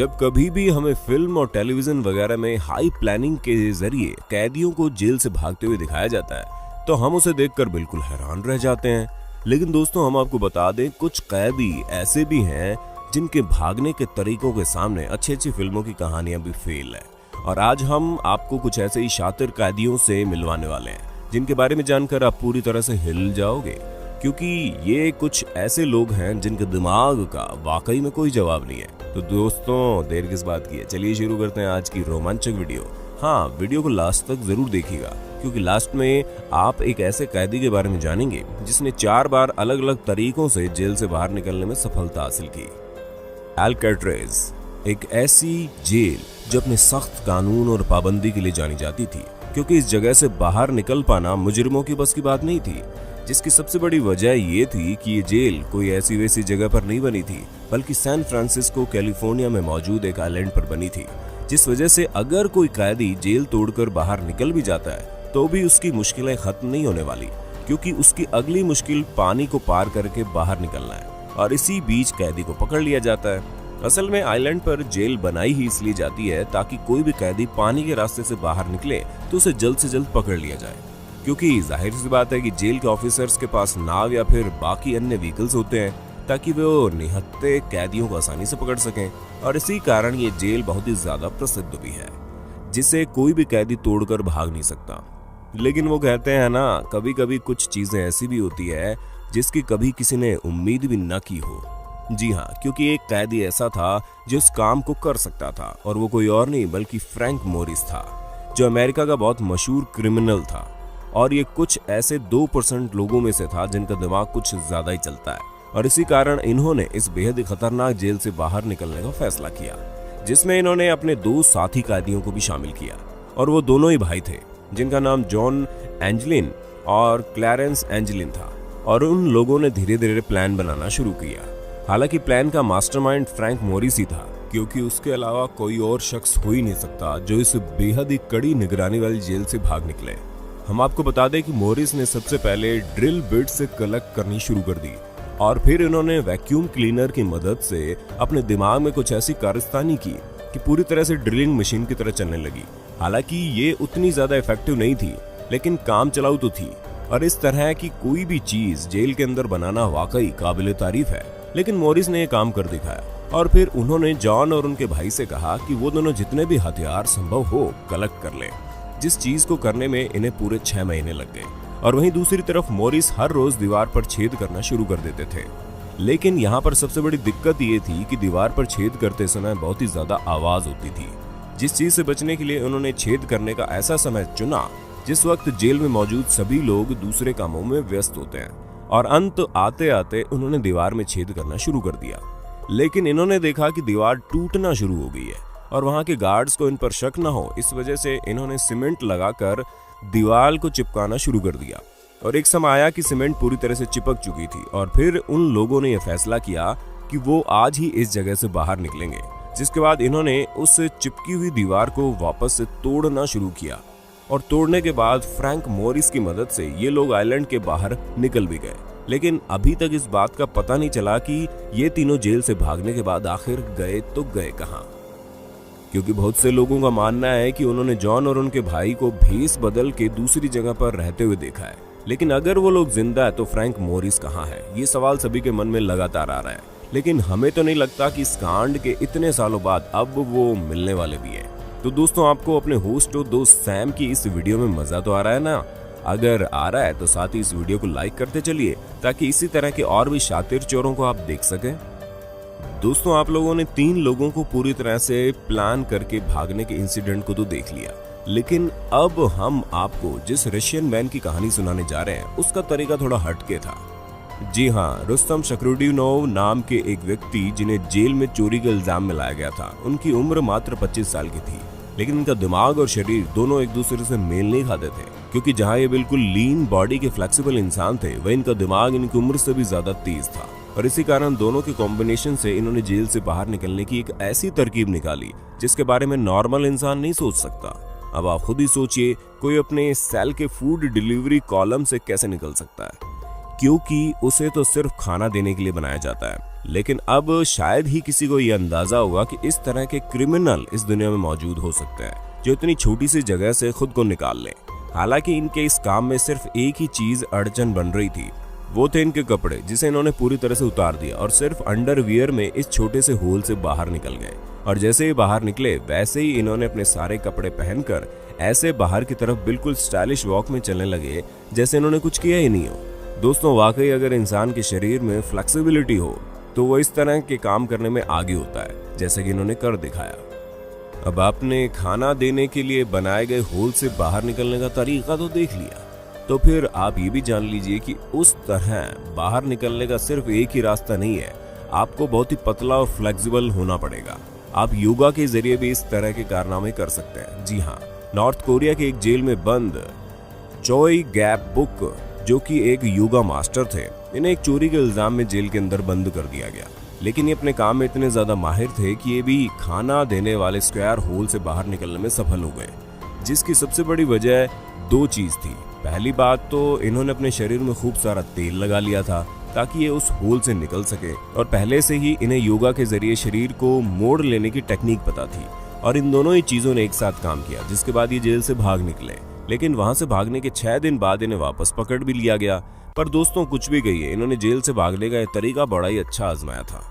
जब कभी भी हमें फिल्म और टेलीविजन वगैरह में हाई प्लानिंग के जरिए कैदियों को जेल से भागते हुए दिखाया जाता है तो हम उसे देखकर बिल्कुल हैरान रह जाते हैं। लेकिन दोस्तों, हम आपको बता दें, कुछ कैदी ऐसे भी हैं जिनके भागने के तरीकों के सामने अच्छी अच्छी फिल्मों की कहानियां भी फेल है। और आज हम आपको कुछ ऐसे ही शातिर कैदियों से मिलवाने वाले हैं जिनके बारे में जानकर आप पूरी तरह से हिल जाओगे, क्योंकि ये कुछ ऐसे लोग हैं जिनके दिमाग का वाकई में कोई जवाब नहीं है। तो दोस्तों, देर किस बात की है, चलिए शुरू करते हैं आज की रोमांचक वीडियो। हाँ, वीडियो को लास्ट तक जरूर देखिएगा, क्योंकि लास्ट में आप एक ऐसे कैदी के बारे में जानेंगे जिसने 4 बार अलग अलग तरीकों से जेल से बाहर निकलने में सफलता हासिल की। अल्काट्रेज़ एक ऐसी जेल जो अपने सख्त कानून और पाबंदी के लिए जानी जाती थी, क्योंकि इस जगह से बाहर निकल पाना मुजरिमों की बस की बात नहीं थी। जिसकी सबसे बड़ी वजह ये थी कि ये जेल कोई ऐसी वैसी जगह पर नहीं बनी थी, बल्कि सैन फ्रांसिस्को कैलिफोर्निया में मौजूद एक आइलैंड पर बनी थी। जिस वजह से अगर कोई कैदी जेल तोड़कर बाहर निकल भी जाता है तो भी उसकी मुश्किलें खत्म नहीं होने वाली, क्योंकि उसकी अगली मुश्किल पानी को पार करके बाहर निकलना है, और इसी बीच कैदी को पकड़ लिया जाता है। असल में आइलैंड पर जेल बनाई ही इसलिए जाती है ताकि कोई भी कैदी पानी के रास्ते से बाहर निकले तो उसे जल्द से जल्द पकड़ लिया जाए, क्योंकि जाहिर सी बात है कि जेल के ऑफिसर्स के पास नाव या फिर बाकी अन्य व्हीकल्स होते हैं ताकि वो निहत्थे कैदियों को आसानी से पकड़ सकें। और इसी कारण ये जेल बहुत ही ज्यादा प्रसिद्ध भी है, जिसे कोई भी कैदी तोड़कर भाग नहीं सकता। लेकिन वो कहते हैं ना, कभी कभी कुछ चीजें ऐसी भी होती है जिसकी कभी किसी ने उम्मीद भी न की हो। जी हाँ, क्योंकि एक कैदी ऐसा था जो इस काम को कर सकता था, और वो कोई और नहीं बल्कि फ्रैंक मोरिस था, जो अमेरिका का बहुत मशहूर क्रिमिनल था। और ये कुछ ऐसे 2% लोगों में से था जिनका दिमाग कुछ ज्यादा ही चलता है, और इसी कारण इन्होंने इस बेहद ही खतरनाक जेल से बाहर निकलने का फैसला किया, जिसमें इन्होंने अपने 2 साथी कैदियों को भी शामिल किया। और वो दोनों ही भाई थे, जिनका नाम जॉन एंजेलिन और क्लैरेंस एंजेलिन था। और उन लोगों ने धीरे धीरे प्लान बनाना शुरू किया। हालांकि प्लान का मास्टरमाइंड फ्रैंक मोरिस ही था, क्योंकि उसके अलावा कोई और शख्स हो ही नहीं सकता जो इस बेहद ही कड़ी निगरानी वाली जेल से भाग निकले। हम आपको बता दें कि मोरिस ने सबसे पहले ड्रिल बिट से कलेक्ट करनी शुरू कर दी, और फिर इन्होंने वैक्यूम क्लीनर की मदद से अपने दिमाग में कुछ ऐसी कारस्तानी की कि पूरी तरह से ड्रिलिंग मशीन की तरह चलने लगी। हालांकि ये उतनी ज्यादा इफेक्टिव नहीं थी, लेकिन काम चलाऊ तो थी। और इस तरह की कोई भी चीज जेल के अंदर बनाना वाकई काबिल तारीफ है। लेकिन मोरिस ने यह काम कर दिखाया, और फिर उन्होंने जॉन और उनके भाई से कहा कि वो दोनों जितने भी हथियार संभव हो कलेक्ट कर लें, जिस चीज को करने में इन्हें पूरे 6 महीने लग गए। और वहीं दूसरी तरफ मोरिस हर रोज दीवार पर छेद करना शुरू कर देते थे। लेकिन यहाँ पर सबसे बड़ी दिक्कत ये थी कि दीवार पर छेद करते समय बहुत ही ज्यादा आवाज होती थी। जिस चीज से बचने के लिए उन्होंने छेद करने का ऐसा समय चुना जिस वक्त जेल में मौजूद सभी लोग दूसरे कामों में व्यस्त होते हैं। और अंत आते आते उन्होंने दीवार में छेद करना शुरू कर दिया। लेकिन इन्होंने देखा कि दीवार टूटना शुरू हो गई है, और वहां के गार्ड्स को इन पर शक न हो, इस वजह से इन्होंने सीमेंट लगाकर दीवार को चिपकाना शुरू कर दिया। और एक समय आया कि सीमेंट पूरी तरह से चिपक चुकी थी, और फिर उन लोगों ने यह फैसला किया कि वो आज ही इस जगह से बाहर निकलेंगे। जिसके बाद इन्होंने उस चिपकी हुई दीवार को वापस से तोड़ना शुरू किया, और तोड़ने के बाद फ्रैंक मोरिस की मदद से ये लोग आइलैंड के बाहर निकल भी गए। लेकिन अभी तक इस बात का पता नहीं चला कि ये तीनों जेल से भागने के बाद आखिर गए तो गए कहां, क्योंकि बहुत से लोगों का मानना है कि उन्होंने जॉन और उनके भाई को भेस बदल के दूसरी जगह पर रहते हुए देखा है। लेकिन अगर वो लोग जिंदा है तो फ्रैंक मोरिस कहां है? ये सवाल सभी के मन में लगातार आ रहा है। लेकिन हमें तो नहीं लगता कि इस कांड के इतने सालों बाद अब वो मिलने वाले भी है। तो दोस्तों, आपको अपने होस्ट और दोस्त सैम की इस वीडियो में मजा तो आ रहा है ना? अगर आ रहा है तो साथ ही इस वीडियो को लाइक करते चलिए, ताकि इसी तरह के और भी शातिर चोरों को आप देख सकें। दोस्तों, आप लोगों ने 3 लोगों को पूरी तरह से प्लान करके भागने के इंसिडेंट को तो देख लिया, लेकिन अब हम आपको जिस रशियन मैन की कहानी सुनाने जा रहे हैं उसका तरीका थोड़ा हटके था। जी हाँ, रुस्तम शकरुडिनोव नाम के एक व्यक्ति जिन्हें जेल में चोरी का इल्जाम में लाया गया था, उनकी उम्र मात्र 25 साल की थी। लेकिन इनका दिमाग और शरीर दोनों एक दूसरे से मेल नहीं खाते थे, क्योंकि जहां ये बिल्कुल लीन बॉडी के फ्लेक्सिबल इंसान थे, वह इनका दिमाग इनकी उम्र से भी ज्यादा तेज था। और इसी कारण दोनों के कॉम्बिनेशन से इन्होंने जेल से बाहर निकलने की एक ऐसी तरकीब निकाली जिसके बारे में नॉर्मल इंसान नहीं सोच सकता। अब आप खुद ही सोचिए, कोई अपने सेल के फूड डिलीवरी कॉलम से कैसे निकल सकता है, क्योंकि उसे तो सिर्फ खाना देने के लिए बनाया जाता है। लेकिन अब शायद ही किसी को यह अंदाजा होगा कि इस तरह के क्रिमिनल इस दुनिया में मौजूद हो सकते हैं जो इतनी छोटी सी जगह से खुद को निकाल लें। हालांकि इनके इस काम में सिर्फ एक ही चीज अड़चन बन रही थी, वो थे इनके कपड़े, जिसे इन्होंने पूरी तरह से उतार दिया और सिर्फ अंडरवियर में इस छोटे से होल से बाहर निकल गए। और जैसे ही बाहर निकले वैसे ही इन्होंने अपने सारे कपड़े पहनकर ऐसे बाहर की तरफ बिल्कुल स्टाइलिश वॉक में चलने लगे जैसे इन्होंने कुछ किया ही नहीं हो। दोस्तों, वाकई अगर इंसान के शरीर में फ्लेक्सिबिलिटी हो तो वो इस तरह के काम करने में आगे होता है, जैसे कि इन्होंने कर दिखाया। अब आपने खाना देने के लिए बनाए गए होल से बाहर निकलने का तरीका तो देख लिया, तो फिर आप ये भी जान लीजिए कि उस तरह बाहर निकलने का सिर्फ एक ही रास्ता नहीं है, आपको बहुत ही पतला और फ्लेक्सिबल होना पड़ेगा। आप योगा के जरिए भी इस तरह के कारनामे कर सकते हैं। जी हाँ, नॉर्थ कोरिया के एक जेल में बंद चोई गैप बुक, जो कि एक योगा मास्टर थे, इन्हें एक चोरी के इल्जाम में जेल के अंदर बंद कर दिया गया। लेकिन ये अपने काम में इतने ज्यादा माहिर थे कि ये भी खाना देने वाले स्क्वायर होल से बाहर निकलने में सफल हो गए, जिसकी सबसे बड़ी वजह दो चीज थी। पहली बात तो इन्होंने अपने शरीर में खूब सारा तेल लगा लिया था ताकि ये उस होल से निकल सके, और पहले से ही इन्हें योगा के जरिए शरीर को मोड़ लेने की टेक्निक पता थी। और इन दोनों ही चीजों ने एक साथ काम किया, जिसके बाद ये जेल से भाग निकले। लेकिन वहां से भागने के 6 दिन बाद इन्हें वापस पकड़ भी लिया गया। पर दोस्तों, कुछ भी कहिए, इन्होंने जेल से भागने का तरीका बड़ा ही अच्छा आजमाया था।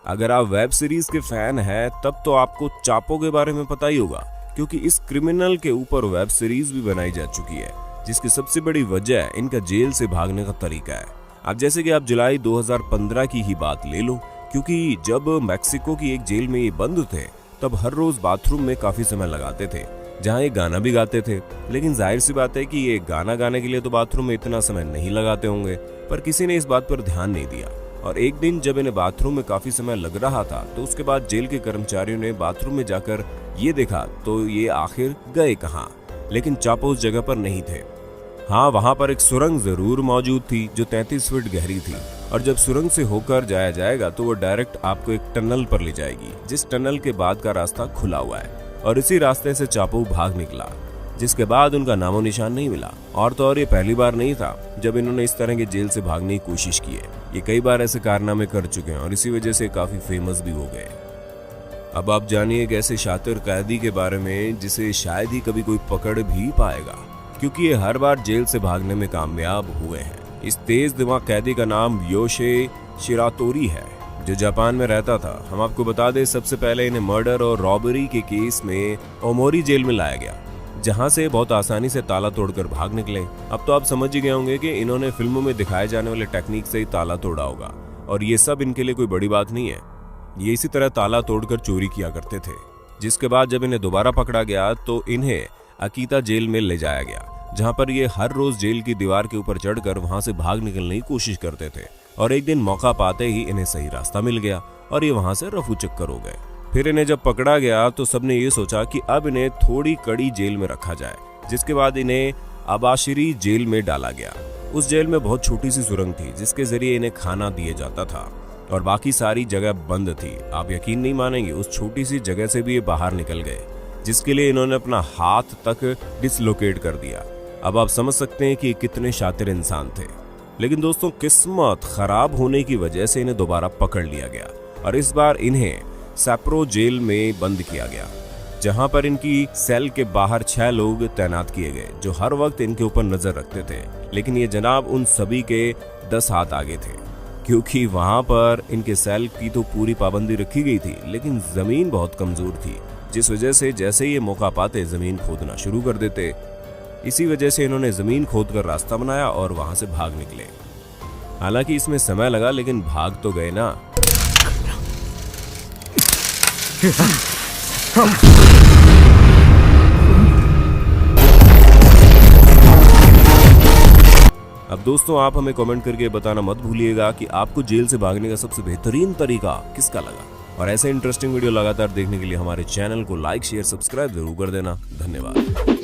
अगर आप वेब सीरीज के फैन हैं तब तो आपको चापो के बारे में पता ही होगा, क्योंकि इस क्रिमिनल के ऊपर वेब सीरीज भी बनाई जा चुकी है, जिसकी सबसे बड़ी वजह इनका जेल से भागने का तरीका है। अब जैसे कि आप जुलाई 2015 की ही बात ले लो, क्योंकि जब मैक्सिको की एक जेल में ये बंद थे तब हर रोज बाथरूम में काफी समय लगाते थे, जहाँ ये गाना भी गाते थे। लेकिन जाहिर सी बात है कि ये गाना गाने के लिए तो बाथरूम में इतना समय नहीं लगाते होंगे, पर किसी ने इस बात पर ध्यान नहीं दिया। और एक दिन जब इन्हें बाथरूम में काफी समय लग रहा था तो उसके बाद जेल के कर्मचारियों ने बाथरूम में जाकर ये देखा तो ये आखिर गए कहाँ। लेकिन चापो उस जगह पर नहीं थे। हाँ, वहां पर एक सुरंग जरूर मौजूद थी जो 33 फीट गहरी थी, और जब सुरंग से होकर जाया जाएगा तो वो डायरेक्ट आपको एक टनल पर ले जाएगी, जिस टनल के बाद का रास्ता खुला हुआ है। और इसी रास्ते से चापो भाग निकला, जिसके बाद उनका नामो निशान नहीं मिला। और तो और ये पहली बार नहीं था जब इन्होंने इस तरह के जेल से भागने की कोशिश की है। ये कई बार ऐसे कारनामे कर चुके हैं और इसी वजह से काफी फेमस भी हो गए। अब आप जानिए एक ऐसे शातिर कैदी के बारे में जिसे शायद ही कभी कोई पकड़ भी पाएगा, क्योंकि ये हर बार जेल से भागने में कामयाब हुए हैं। इस तेज दिमाग कैदी का नाम योशे शिरातोरी है, जो जापान में रहता था। हम आपको बता दें, सबसे पहले इन्हें मर्डर और रॉबरी के केस में ओमोरी जेल में लाया गया, जहां से बहुत आसानी से ताला तोड़कर भाग निकले। अब तो आप समझ ही गए होंगे कि इन्होंने फिल्मों में दिखाए जाने वाले टेक्निक से ही ताला तोड़ा होगा, और ये सब इनके लिए कोई बड़ी बात नहीं है। ये इसी तरह ताला तोड़कर चोरी किया करते थे। जिसके बाद जब इन्हें दोबारा पकड़ा गया तो इन्हें अकीता जेल में ले जाया गया, जहां पर ये हर रोज जेल की दीवार के ऊपर चढ़कर वहां से भाग निकलने की कोशिश करते थे। और एक दिन मौका पाते ही इन्हें सही रास्ता मिल गया और ये वहां से रफू चक्कर हो गए। फिर इन्हें जब पकड़ा गया तो सबने ये सोचा कि अब इन्हें थोड़ी कड़ी जेल में रखा जाए, जिसके बाद इन्हें अबाशिरी जेल में डाला गया। उस जेल में बहुत छोटी सी सुरंग थी जिसके जरिए इन्हें खाना दिया जाता था, और बाकी सारी जगह बंद थी। आप यकीन नहीं मानेंगे, उस छोटी सी जगह से भी ये बाहर निकल गए, जिसके लिए इन्होंने अपना हाथ तक डिसलोकेट कर दिया। अब आप समझ सकते हैं कि कितने शातिर इंसान थे। लेकिन दोस्तों, किस्मत खराब होने की वजह से इन्हें दोबारा पकड़ लिया गया और इस बार इन्हें सैप्रो जेल में बंद किया गया, जहां पर इनकी सेल के बाहर 6 लोग तैनात किए गए जो हर वक्त इनके ऊपर नजर रखते थे। लेकिन ये जनाब उन सभी के 10 हाथ आगे थे, क्योंकि वहां पर इनके सेल की तो पूरी पाबंदी रखी गई थी, लेकिन जमीन बहुत कमजोर थी, जिस वजह से जैसे ये मौका पाते जमीन खोदना शुरू कर देते। इसी वजह से इन्होंने जमीन खोदकर रास्ता बनाया और वहां से भाग निकले। हालांकि इसमें समय लगा, लेकिन भाग तो गए ना। अब दोस्तों, आप हमें कमेंट करके बताना मत भूलिएगा कि आपको जेल से भागने का सबसे बेहतरीन तरीका किसका लगा। और ऐसे इंटरेस्टिंग वीडियो लगातार देखने के लिए हमारे चैनल को लाइक, शेयर, सब्सक्राइब जरूर कर देना। धन्यवाद।